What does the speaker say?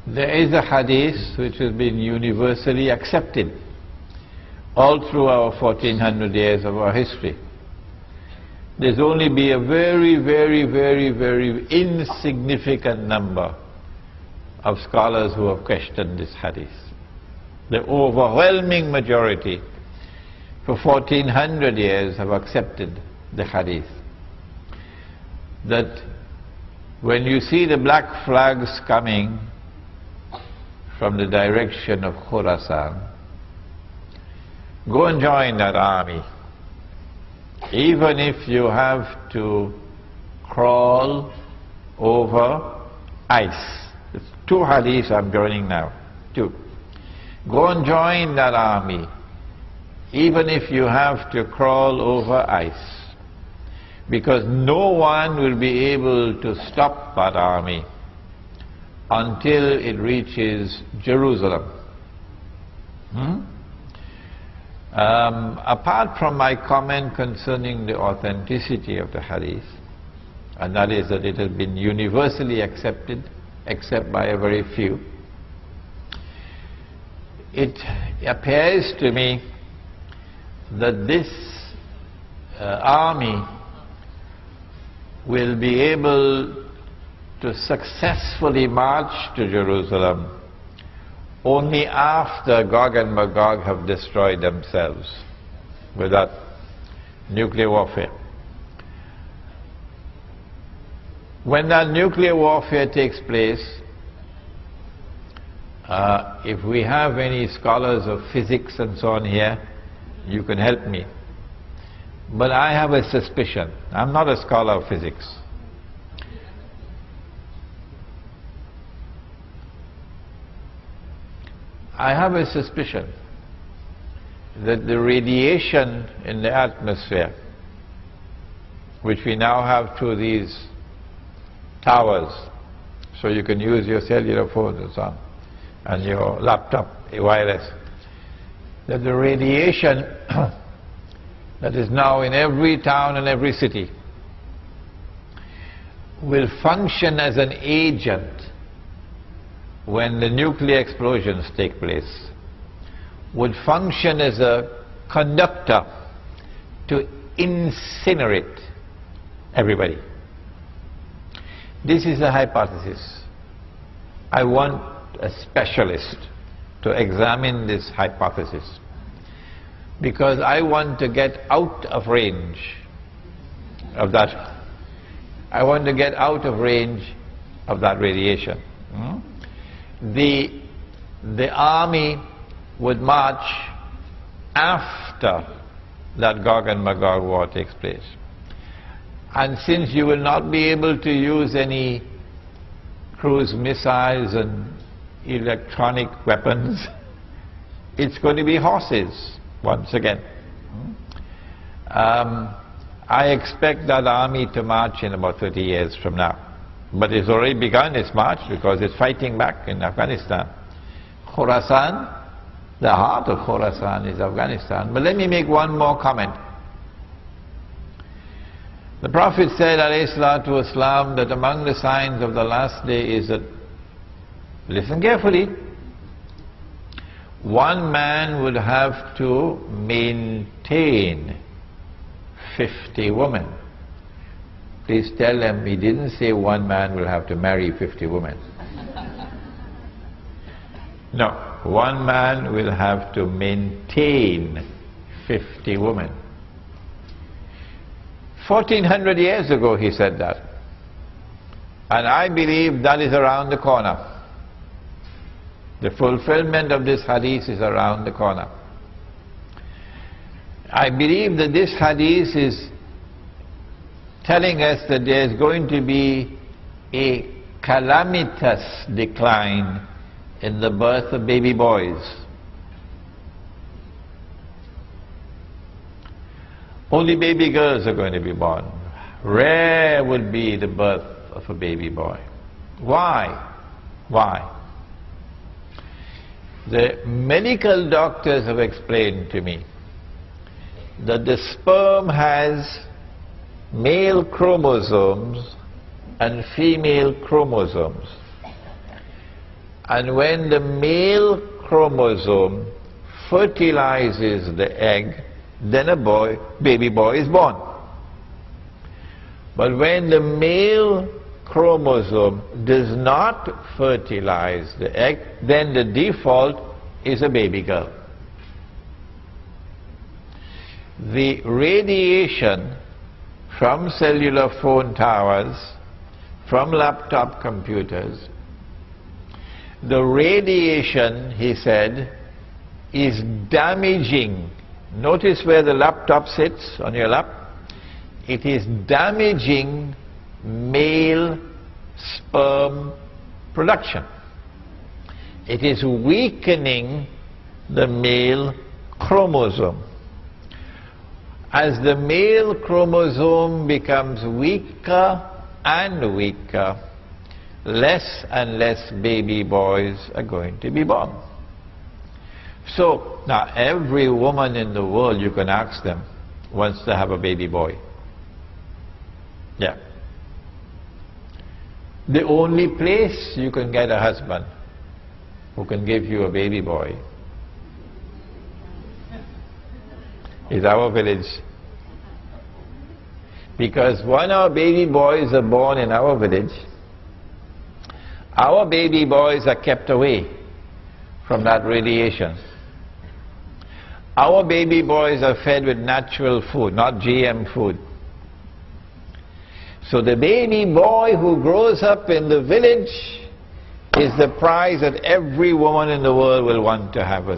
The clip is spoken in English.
There is a hadith which has been universally accepted all through our 1400 years of our history. There's only be a very, very, very, very insignificant number of scholars who have questioned this hadith. The overwhelming majority for 1400 years have accepted the hadith. That when you see the black flags coming from the direction of Khurasan, go and join that army. Even if you have to crawl over ice. It's 2 hadiths I'm joining now. 2. Go and join that army, even if you have to crawl over ice. Because no one will be able to stop that army until it reaches Jerusalem. Apart from my comment concerning the authenticity of the hadith, and that is that it has been universally accepted, except by a very few, it appears to me that this army will be able to successfully march to Jerusalem only after Gog and Magog have destroyed themselves with that nuclear warfare. When that nuclear warfare takes place, if we have any scholars of physics and so on here, you can help me. But I have a suspicion. I'm not a scholar of physics. I have a suspicion that the radiation in the atmosphere, which we now have through these towers, so you can use your cellular phones and so on, and your laptop, wireless, that the radiation that is now in every town and every city will function as an agent when the nuclear explosions take place, would function as a conductor to incinerate everybody. This is a hypothesis. I want a specialist to examine this hypothesis, because I want to get out of range of that. I want to get out of range of that radiation. The army would march after that Gog and Magog war takes place. And since you will not be able to use any cruise missiles and electronic weapons, it's going to be horses once again. I expect that army to march in about 30 years from now. But it's already begun its march because it's fighting back in Afghanistan. Khurasan, the heart of Khurasan is Afghanistan. But let me make one more comment. The Prophet said, alayhi salatu wasalam, that among the signs of the last day is that, listen carefully, one man would have to maintain 50 women. Please tell them he didn't say one man will have to marry 50 women. No, one man will have to maintain 50 women. 1400 years ago he said that. And I believe that is around the corner. The fulfillment of this hadith is around the corner. I believe that this hadith is telling us that there is going to be a calamitous decline in the birth of baby boys. Only baby girls are going to be born. Rare would be the birth of a baby boy. Why? Why? The medical doctors have explained to me that the sperm has male chromosomes and female chromosomes. And when the male chromosome fertilizes the egg, then a baby boy is born. But when the male chromosome does not fertilize the egg, then the default is a baby girl. The radiation from cellular phone towers, from laptop computers, the radiation, he said, is damaging. Notice where the laptop sits on your lap. It is damaging male sperm production. It is weakening the male chromosome. As the male chromosome becomes weaker and weaker, less and less baby boys are going to be born. So, now every woman in the world, you can ask them, wants to have a baby boy. Yeah. The only place you can get a husband who can give you a baby boy is our village. Because when our baby boys are born in our village, our baby boys are kept away from that radiation. Our baby boys are fed with natural food, not GM food. So the baby boy who grows up in the village is the prize that every woman in the world will want to have as